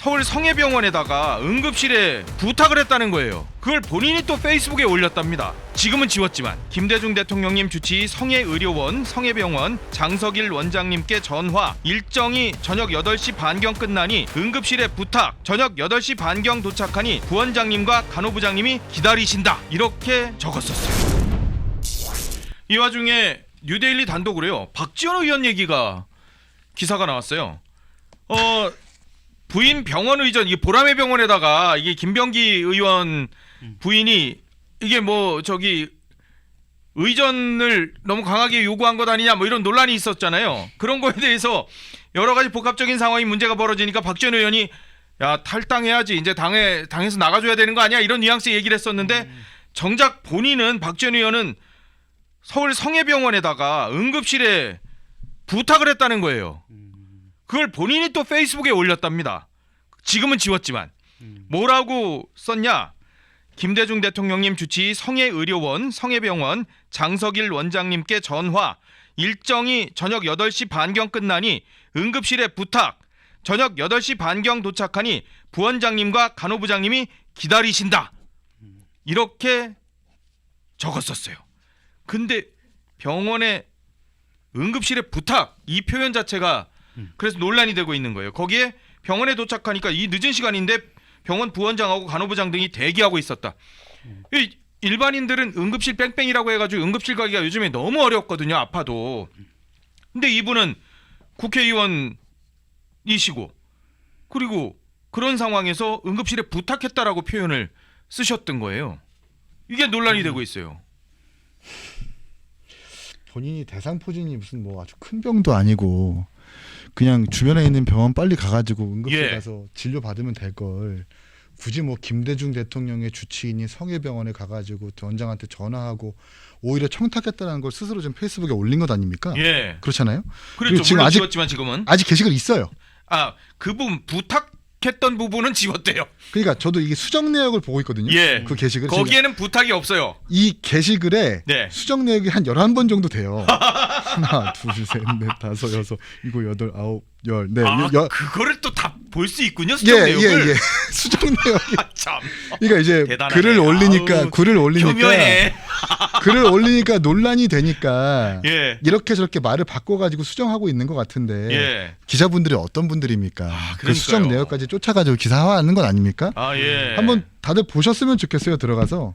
서울 성해병원에다가 응급실에 부탁을 했다는 거예요. 그걸 본인이 또 페이스북에 올렸답니다. 지금은 지웠지만 김대중 대통령님 주치 성해의료원 성해병원 장석일 원장님께 전화, 일정이 저녁 8시 반경 끝나니 응급실에 부탁, 저녁 8시 반경 도착하니 부원장님과 간호부장님이 기다리신다, 이렇게 적었었어요. 이 와중에 뉴데일리 단독으로요, 박지원 의원 얘기가 기사가 나왔어요. 부인 병원 의전, 이 보라매 병원에다가 이게 김병기 의원 부인이 이게 뭐 저기 의전을 너무 강하게 요구한 것 아니냐, 뭐 이런 논란이 있었잖아요. 그런 거에 대해서 여러 가지 복합적인 상황이 문제가 벌어지니까 박지원 의원이 야, 탈당해야지, 이제 당에서 나가줘야 되는 거 아니야, 이런 뉘앙스의 얘기를 했었는데 정작 본인은, 박지원 의원은 서울 성해병원에다가 응급실에 부탁을 했다는 거예요. 그걸 본인이 또 페이스북에 올렸답니다. 지금은 지웠지만 뭐라고 썼냐? 김대중 대통령님 주치 성해의료원 성해병원 장석일 원장님께 전화, 일정이 저녁 8시 반경 끝나니 응급실에 부탁, 저녁 8시 반경 도착하니 부원장님과 간호부장님이 기다리신다, 이렇게 적었었어요. 근데 병원에 응급실에 부탁, 이 표현 자체가 그래서 논란이 되고 있는 거예요. 거기에 병원에 도착하니까 이 늦은 시간인데 병원 부원장하고 간호부장 등이 대기하고 있었다. 일반인들은 응급실 뺑뺑이라고 해가지고 응급실 가기가 요즘에 너무 어렵거든요, 아파도. 근데 이분은 국회의원이시고 그리고 그런 상황에서 응급실에 부탁했다라고 표현을 쓰셨던 거예요. 이게 논란이 되고 있어요. 본인이 대상포진이 무슨 뭐 아주 큰 병도 아니고 그냥 주변에 있는 병원 빨리 가가지고 응급실 가서 진료 받으면 될 걸 굳이 뭐 김대중 대통령의 주치의인 성해병원에 가가지고 원장한테 전화하고 오히려 청탁했다는 걸 스스로 좀 페이스북에 올린 것 아닙니까? 예. 그렇잖아요. 그렇죠. 지금 물론 아직 지웠지만 지금은 게시글 있어요. 그 부분 부탁했던 부분은 지웠대요. 그러니까 저도 이게 수정 내역을 보고 있거든요. 예. 그 게시글 거기에는 부탁이 없어요. 이 게시글에 네. 수정 내역이 한 11번 정도 돼요. 하나, 둘, 셋, 넷, 다섯, 여섯, 일곱, 여덟, 아홉, 열, 네. 그거를 또 다 볼 수 있군요, 수정 내역을. 예. 수정 내역이. 참. 그러니까 이제 대단하네. 글을 올리니까 교묘해. 글을 올리니까 논란이 되니까 예. 이렇게 저렇게 말을 바꿔가지고 수정하고 있는 것 같은데 예. 기자분들이 어떤 분들입니까? 그 그러니까요. 수정 내역까지 쫓아가지고 기사화하는 건 아닙니까? 예. 한번 다들 보셨으면 좋겠어요. 들어가서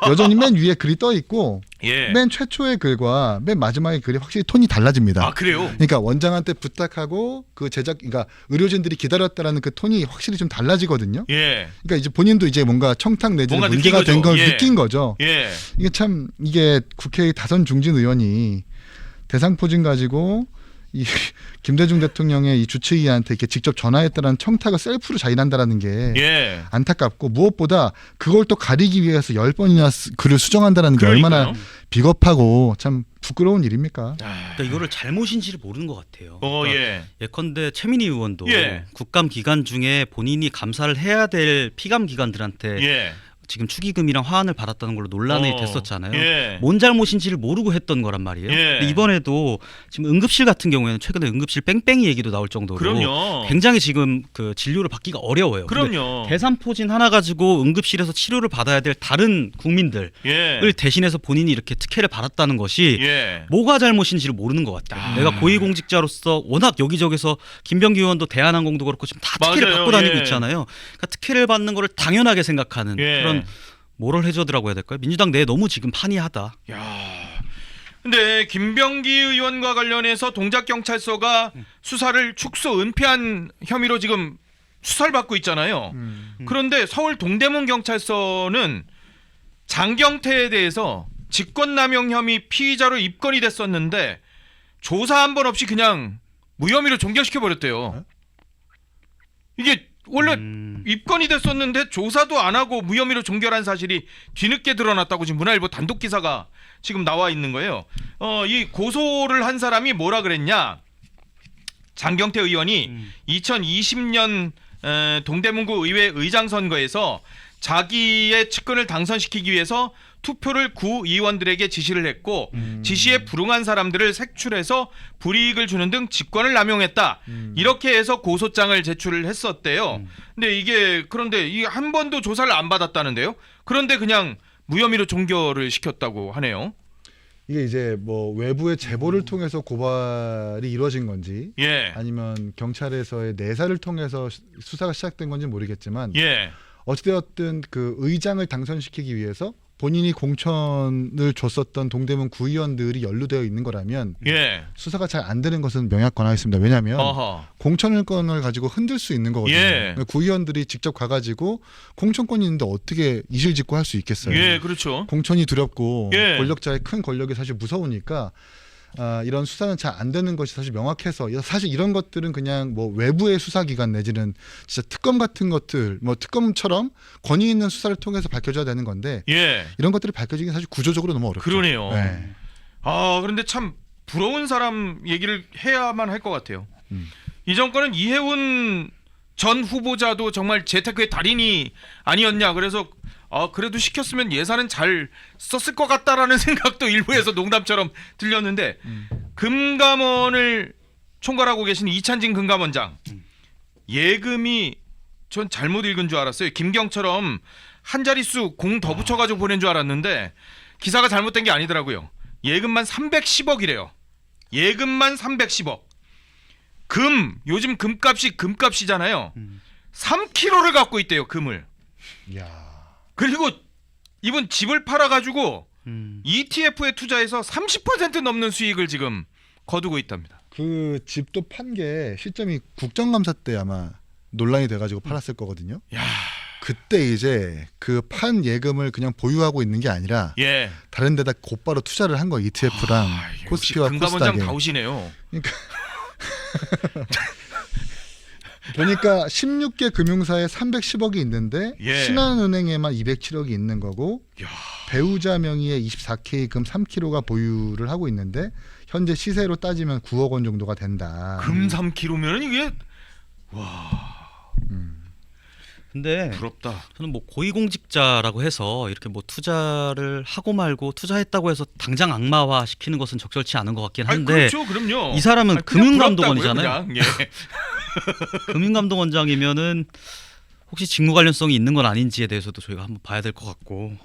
여전히 맨 위에 글이 떠 있고 예. 맨 최초의 글과 맨 마지막의 글이 확실히 톤이 달라집니다. 그래요? 그러니까 원장한테 부탁하고 그 그러니까 의료진들이 기다렸다라는 그 톤이 확실히 좀 달라지거든요. 예. 그러니까 이제 본인도 이제 뭔가 청탁 내지는 뭔가 문제가 느낀 된 걸 거죠. 예. 느낀 거죠. 예. 이게 국회의 다선 중진 의원이 대상포진 가지고 이 김대중 대통령의 이 주치의한테 이렇게 직접 전화했다는 청탁을 셀프로 자인한다라는 게 예. 안타깝고, 무엇보다 그걸 또 가리기 위해서 10번이나 글을 수정한다는 게 그러니까요. 얼마나 비겁하고 참 부끄러운 일입니까? 그러니까 이거를 잘못인지를 모르는 것 같아요. 예. 예컨대 최민희 의원도 예. 국감 기간 중에 본인이 감사를 해야 될 피감 기관들한테 예. 지금 축의금이랑 화환을 받았다는 걸로 논란이 됐었잖아요. 예. 뭔 잘못인지를 모르고 했던 거란 말이에요. 예. 근데 이번에도 지금 응급실 같은 경우에는 최근에 응급실 뺑뺑이 얘기도 나올 정도로 그럼요. 굉장히 지금 그 진료를 받기가 어려워요. 근데 그럼요. 대상포진 하나 가지고 응급실에서 치료를 받아야 될 다른 국민들을 예. 대신해서 본인이 이렇게 특혜를 받았다는 것이 예. 뭐가 잘못인지를 모르는 것 같아요. 내가 고위공직자로서 워낙 여기저기서 김병기 의원도 대한항공도 그렇고 지금 다 특혜를 맞아요. 받고 다니고 예. 있잖아요. 그러니까 특혜를 받는 거를 당연하게 생각하는 예. 그런 모럴 해저드라고 해야 될까요? 민주당 내에 너무 지금 판이하다. 근데 김병기 의원과 관련해서 동작경찰서가 수사를 축소 은폐한 혐의로 지금 수사를 받고 있잖아요. 그런데 서울 동대문 경찰서는 장경태에 대해서 직권남용 혐의 피의자로 입건이 됐었는데 조사 한 번 없이 그냥 무혐의로 종결시켜 버렸대요. 이게 원래 입건이 됐었는데 조사도 안 하고 무혐의로 종결한 사실이 뒤늦게 드러났다고 지금 문화일보 단독 기사가 지금 나와 있는 거예요. 이 고소를 한 사람이 뭐라 그랬냐? 장경태 의원이 2020년 동대문구 의회 의장 선거에서 자기의 측근을 당선시키기 위해서 투표를 구의원들에게 지시를 했고 지시에 불응한 사람들을 색출해서 불이익을 주는 등 직권을 남용했다. 이렇게 해서 고소장을 제출을 했었대요. 근데 그런데 이게 한 번도 조사를 안 받았다는데요. 그런데 그냥 무혐의로 종결을 시켰다고 하네요. 이게 이제 뭐 외부의 제보를 통해서 고발이 이루어진 건지 예. 아니면 경찰에서의 내사를 통해서 수사가 시작된 건지 모르겠지만 예. 어찌되었든 그 의장을 당선시키기 위해서 본인이 공천을 줬었던 동대문 구의원들이 연루되어 있는 거라면 예. 수사가 잘 안 되는 것은 명약관하겠습니다. 왜냐하면 어허. 공천권을 가지고 흔들 수 있는 거거든요. 예. 구의원들이 직접 가가지고 공천권이 있는데 어떻게 이실직고 할 수 있겠어요. 예, 그렇죠. 공천이 두렵고 예. 권력자의 큰 권력이 사실 무서우니까 이런 수사는 잘 안 되는 것이 사실 명확해서 사실 이런 것들은 그냥 뭐 외부의 수사기관 내지는 진짜 특검 같은 것들 뭐 특검처럼 권위 있는 수사를 통해서 밝혀져야 되는 건데 예. 이런 것들이 밝혀지기 사실 구조적으로 너무 어렵죠. 그러네요. 네. 그런데 참 부러운 사람 얘기를 해야만 할 것 같아요. 이 정권은 이해운 전 후보자도 정말 재테크의 달인이 아니었냐. 그래서 그래도 시켰으면 예산은 잘 썼을 것 같다라는 생각도 일부에서 농담처럼 들렸는데 금감원을 총괄하고 계신 이찬진 금감원장 예금이 전 잘못 읽은 줄 알았어요. 김경처럼 한 자릿수 공 더 붙여가지고 보낸 줄 알았는데 기사가 잘못된 게 아니더라고요. 예금만 310억이래요. 예금만 310억. 요즘 금값이잖아요. 3kg를 갖고 있대요. 금을. 야. 그리고 이번 집을 팔아가지고 음. ETF에 투자해서 30% 넘는 수익을 지금 거두고 있답니다. 그 집도 판 게 시점이 국정감사 때 아마 논란이 돼가지고 팔았을 거거든요. 야, 그때 이제 그 판 예금을 그냥 보유하고 있는 게 아니라 예. 다른 데다 곧바로 투자를 한 거 ETF랑 코스피와 금감원장 코스닥에. 다우시네요. 보니까 16개 금융사에 310억이 있는데 예. 신한은행에만 207억이 있는 거고 야. 배우자 명의의 24K 금 3kg가 보유를 하고 있는데 현재 시세로 따지면 9억 원 정도가 된다. 금 3kg면은 이게 근데 부럽다. 저는 뭐 고위공직자라고 해서 이렇게 뭐 투자를 하고 말고 투자했다고 해서 당장 악마화 시키는 것은 적절치 않은 것 같긴 아니, 한데 그렇죠, 그럼요. 이 사람은 아니, 그냥 금융감독원이잖아요. 부럽다고요, 그냥. 예. 금융감독원장이면은 혹시 직무 관련성이 있는 건 아닌지에 대해서도 저희가 한번 봐야 될 것 같고.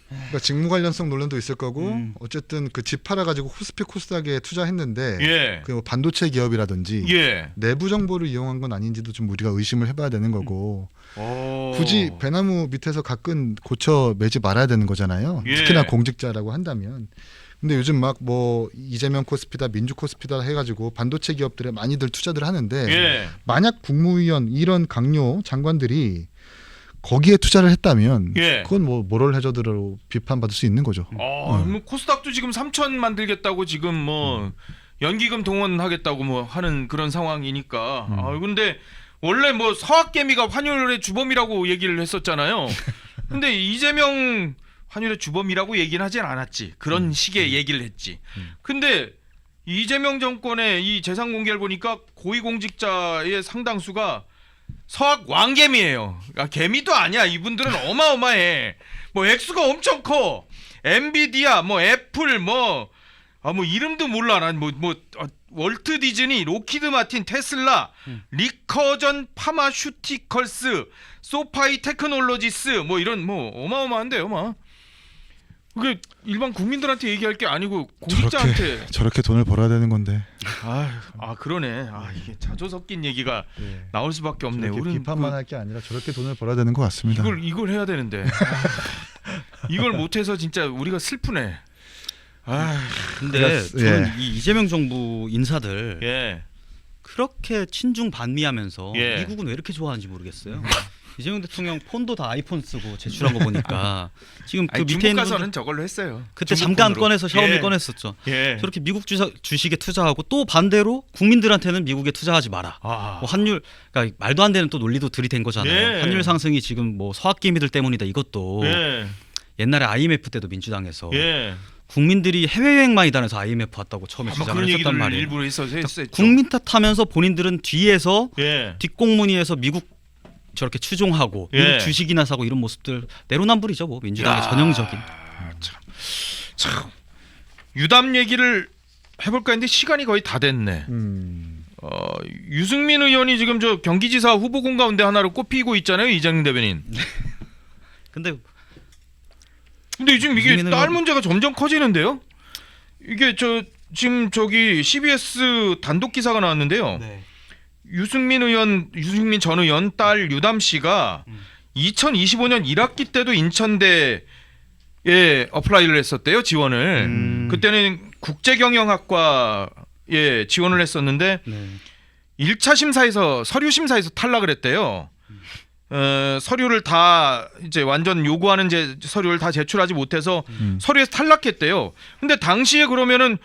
그러니까 직무 관련성 논란도 있을 거고 어쨌든 그 집 팔아가지고 코스피 코스닥에 투자했는데 예. 그 뭐 반도체 기업이라든지 예. 내부 정보를 이용한 건 아닌지도 좀 우리가 의심을 해봐야 되는 거고 오. 굳이 배나무 밑에서 가끔 고쳐 매지 말아야 되는 거잖아요. 예. 특히나 공직자라고 한다면. 근데 요즘 막 뭐 이재명 코스피다 민주 코스피다 해가지고 반도체 기업들에 많이들 투자들 하는데 예. 만약 국무위원 이런 강요 장관들이 거기에 투자를 했다면 예. 그건 뭐 모럴 해저드로 비판받을 수 있는 거죠. 뭐 코스닥도 지금 3천 만들겠다고 지금 뭐 연기금 동원하겠다고 뭐 하는 그런 상황이니까. 근데 원래 뭐 서학개미가 환율의 주범이라고 얘기를 했었잖아요. 근데 이재명 환율의 주범이라고 얘기는 하진 않았지. 그런 식의 얘기를 했지. 근데 이재명 정권의 이 재산 공개를 보니까 고위공직자의 상당수가 서학 왕개미예요. 개미도 아니야. 이분들은 어마어마해. 뭐 액수가 엄청 커. 엔비디아, 뭐 애플, 뭐 이름도 몰라. 난 월트 디즈니, 로키드 마틴, 테슬라, 리커전 파마슈티컬스, 소파이 테크놀로지스, 뭐 이런 뭐 어마어마한데요, 막. 그게 일반 국민들한테 얘기할 게 아니고 공직자한테 저렇게 돈을 벌어야 되는 건데. 그러네. 이게 자조 섞인 얘기가 예. 나올 수밖에 없네. 저렇게 우리는 비판만 할 게 아니라 저렇게 돈을 벌어야 되는 것 같습니다. 이걸 해야 되는데 이걸 못해서 진짜 우리가 슬프네. 근데 그래서, 저는 이 이재명 정부 인사들 예. 그렇게 친중 반미하면서 예. 미국은 왜 이렇게 좋아하는지 모르겠어요. 이재명 대통령 폰도 다 아이폰 쓰고 제출한 거 보니까 지금 그 밑에 중국 있는 가서는 분들 저걸로 했어요. 그때 중국 잠깐 폰으로. 꺼내서 샤오미 예. 꺼냈었죠. 예. 저렇게 미국 주식에 투자하고 또 반대로 국민들한테는 미국에 투자하지 마라. 뭐 환율 그러니까 말도 안 되는 또 논리도 들이댄 거잖아요. 예. 환율 상승이 지금 뭐 서학개미들 때문이다 이것도 예. 옛날에 IMF 때도 민주당에서 예. 국민들이 해외여행 많이 다녀서 IMF 왔다고 처음에 아마 주장을 그런 했었단 얘기를 말이에요. 일부러 했었죠. 국민 탓하면서 본인들은 뒤에서 예. 뒷공무니에서 미국 저렇게 추종하고 예. 미국 주식이나 사고 이런 모습들 내로남불이죠. 뭐 민주당의 야. 전형적인. 참 유담 얘기를 해볼까 했는데 시간이 거의 다 됐네. 유승민 의원이 지금 저 경기지사 후보군 가운데 하나로 꼽히고 있잖아요, 이장님 대변인. 근데 지금 이게 유승민 딸 의원- 문제가 점점 커지는데요. 이게 지금 저기 CBS 단독 기사가 나왔는데요. 네. 유승민 전 의원 딸 유담 씨가 2025년 1학기 때도 인천대에 어플라이를 했었대요, 지원을. 그때는 국제경영학과에 지원을 했었는데 네. 1차 심사에서 서류 심사에서 탈락을 했대요. 서류를 다 이제 완전 요구하는 서류를 다 제출하지 못해서 서류에서 탈락했대요. 근데 당시에 그러면은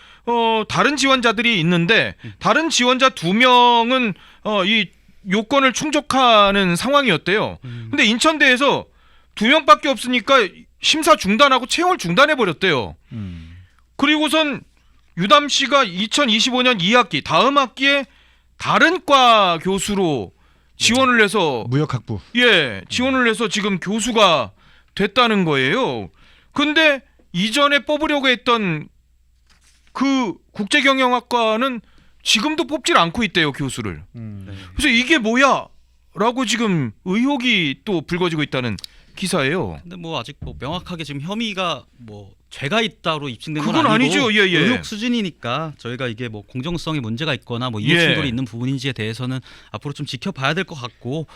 다른 지원자들이 있는데 다른 지원자 2명은 이 요건을 충족하는 상황이었대요. 근데 인천대에서 2명밖에 없으니까 심사 중단하고 채용을 중단해 버렸대요. 그리고선 유담 씨가 2025년 2학기 다음 학기에 다른 과 교수로 지원을 해서 무역학부. 지원을 해서 지금 교수가 됐다는 거예요. 근데 이전에 뽑으려고 했던 그 국제경영학과는 지금도 뽑질 않고 있대요, 교수를. 네. 그래서 이게 뭐야? 라고 지금 의혹이 또 불거지고 있다는 기사예요. 근데 뭐 아직 뭐 명확하게 지금 혐의가 뭐 죄가 있다로 입증된 건 그건 아니고 아니죠. 예. 의혹 수준이니까 저희가 이게 뭐 공정성에 문제가 있거나 뭐 이해 예. 충돌이 있는 부분인지에 대해서는 앞으로 좀 지켜봐야 될 것 같고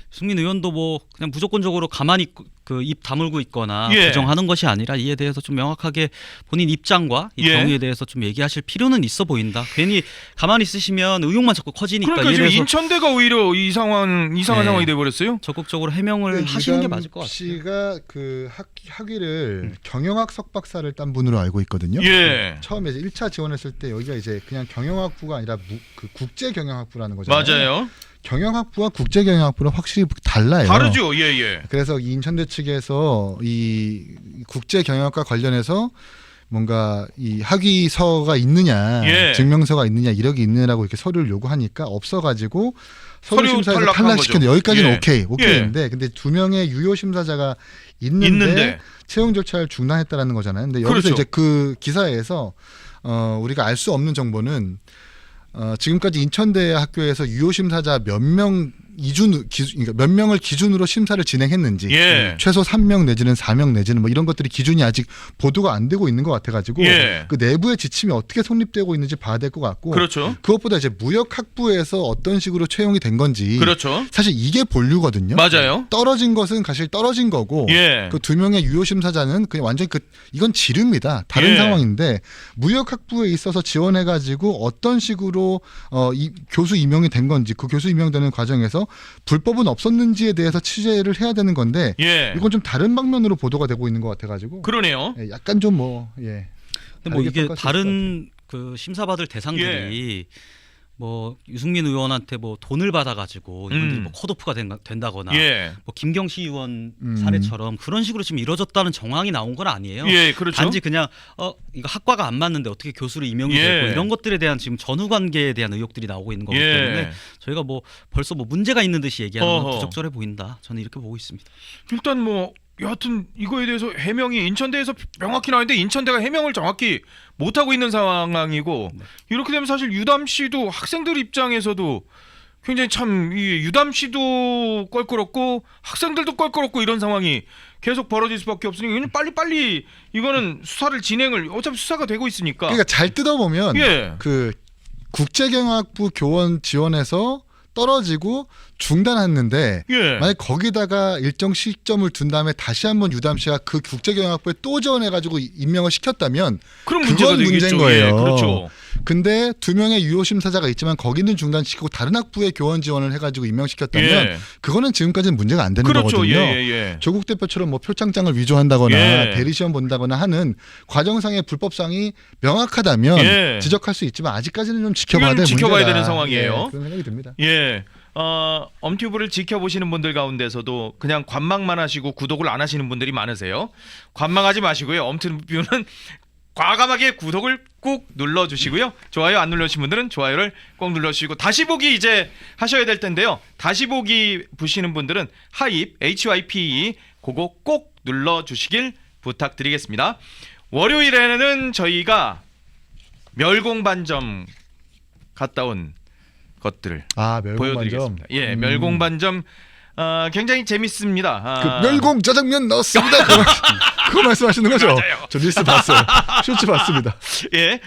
승민 의원도 뭐 그냥 무조건적으로 가만히 그 입 다물고 있거나 예. 부정하는 것이 아니라 이에 대해서 좀 명확하게 본인 입장과 이 예. 경위에 대해서 좀 얘기하실 필요는 있어 보인다. 괜히 가만히 있으시면 의혹만 자꾸 커지니까 그러니까 이에 지금 대해서 인천대가 오히려 이상한 네. 상황이 돼 버렸어요. 적극적으로 해명을 하시는 게 맞을 것 같아요. 씨가 그 학위를 경영학 석박사를 딴 분으로 알고 있거든요. 예. 처음에 이제 1차 지원했을 때 여기가 이제 그냥 경영학부가 아니라 그 국제경영학부라는 거잖아요. 맞아요. 경영학부와 국제경영학부는 확실히 달라요. 다르죠. 예. 그래서 이 인천대 측에서 이 국제경영학과 관련해서 뭔가 이 학위서가 있느냐, 예. 증명서가 있느냐, 이력이 있느냐라고 이렇게 서류를 요구하니까 없어가지고 서류 서류 심사에서 탈락한 탈락시켰는데 거죠. 여기까지는 예. 오케이인데 근데 2명의 유효 심사자가 있는데 채용 절차를 중단했다라는 거잖아요. 근데 여기서 그렇죠. 이제 그 기사에서 우리가 알 수 없는 정보는 지금까지 인천대 학교에서 유효 심사자 몇 명 그러니까 몇 명을 기준으로 심사를 진행했는지 예. 최소 3명 내지는 4명 내지는 뭐 이런 것들이 기준이 아직 보도가 안 되고 있는 것 같아가지고 예. 그 내부의 지침이 어떻게 성립되고 있는지 봐야 될 것 같고 그렇죠. 그것보다 이제 무역학부에서 어떤 식으로 채용이 된 건지 그렇죠. 사실 이게 본류거든요. 맞아요. 떨어진 것은 사실 떨어진 거고 예. 그 2명의 유효 심사자는 그냥 완전히 이건 지릅니다. 다른 예. 상황인데 무역학부에 있어서 지원해가지고 어떤 식으로 이 교수 임용이 된 건지 그 교수 임명되는 과정에서 불법은 없었는지에 대해서 취재를 해야 되는 건데 예. 이건 좀 다른 방면으로 보도가 되고 있는 것 같아가지고 그러네요. 약간 좀 근데 근데 뭐 이게 다른 그 심사받을 대상들이 뭐 유승민 의원한테 뭐 돈을 받아가지고 이분들이 뭐 컷오프가 된다거나 예. 뭐 김경시 의원 사례처럼 그런 식으로 지금 이루어졌다는 정황이 나온 건 아니에요. 예, 그렇죠. 단지 그냥 이거 학과가 안 맞는데 어떻게 교수로 임용이 예. 되고 이런 것들에 대한 지금 전후 관계에 대한 의혹들이 나오고 있는 거기 때문에 저희가 뭐 벌써 뭐 문제가 있는 듯이 얘기하는 건 어허. 부적절해 보인다. 저는 이렇게 보고 있습니다. 일단 뭐 여하튼 이거에 대해서 해명이 인천대에서 명확히 나왔는데 인천대가 해명을 정확히 못하고 있는 상황이고 이렇게 되면 사실 유담 씨도 학생들 입장에서도 굉장히 참 이 유담 씨도 껄끄럽고 학생들도 껄끄럽고 이런 상황이 계속 벌어질 수밖에 없으니까 그냥 빨리 이거는 수사를 진행을 어차피 수사가 되고 있으니까 그러니까 잘 뜯어보면 예. 그 국제경영학부 교원 지원해서 떨어지고 중단했는데 예. 만약 거기다가 일정 시점을 둔 다음에 다시 한번 유담 씨가 그 국제경영학부에 또 지원해가지고 임명을 시켰다면 그럼 문제가 그건 문제인 되겠죠. 거예요. 예, 그렇죠. 근데 2명의 유효 심사자가 있지만 거기는 중단시키고 다른 학부에 교원 지원을 해가지고 임명시켰다면 예. 그거는 지금까지는 문제가 안 되는 그렇죠. 거거든요. 예. 조국 대표처럼 뭐 표창장을 위조한다거나 예. 대리시험 본다거나 하는 과정상의 불법성이 명확하다면 예. 지적할 수 있지만 아직까지는 좀 지켜봐야 될 이건 지켜봐야 문제다. 되는 상황이에요. 예, 그런 생각이 듭니다. 예. 엄튜브를 지켜보시는 분들 가운데서도 그냥 관망만 하시고 구독을 안 하시는 분들이 많으세요. 관망하지 마시고요. 엄튜브는 과감하게 구독을 꾹 눌러주시고요. 좋아요 안 눌러주신 분들은 좋아요를 꼭 눌러주시고 다시 보기 이제 하셔야 될 텐데요. 다시 보기 보시는 분들은 하입 HYPE 그거 꼭 눌러주시길 부탁드리겠습니다. 월요일에는 저희가 멸공반점 갔다 온 것들을 멸공반점. 보여드리겠습니다. 예, 멸공반점 굉장히 재밌습니다. 그 멸공 짜장면 넣었습니다. 그거 말씀하시는 거죠? 맞아요. 저 뉴스 봤어요. 쇼츠 봤습니다. 예,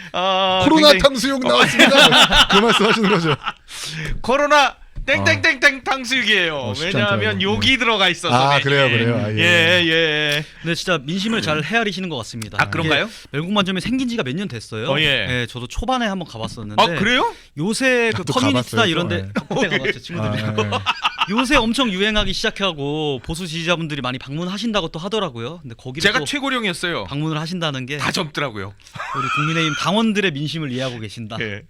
코로나 굉장히- 탕수육 나왔습니다. 그거 말씀하시는 거죠? 코로나 땡땡땡땡 탕수육이에요. 쉽지 왜냐하면 않더라고요. 욕이 들어가 있어서. 그래요. 예. 근데 진짜 민심을 잘 헤아리시는 것 같습니다. 아, 그런가요? 이게 멸공반점이 생긴 지가 몇 년 됐어요. 예. 저도 초반에 한번 가봤었는데 아 그래요? 요새 그 또 커뮤니티나 가봤어요, 이런데 또. 그때 가봤죠 친구들이랑. 요새 엄청 유행하기 시작하고 보수 지지자분들이 많이 방문하신다고 또 하더라고요. 근데 거기를 제가 또 최고령이었어요. 방문을 하신다는 게 다 젊더라고요. 우리 국민의힘 당원들의 민심을 이해하고 계신다. 예.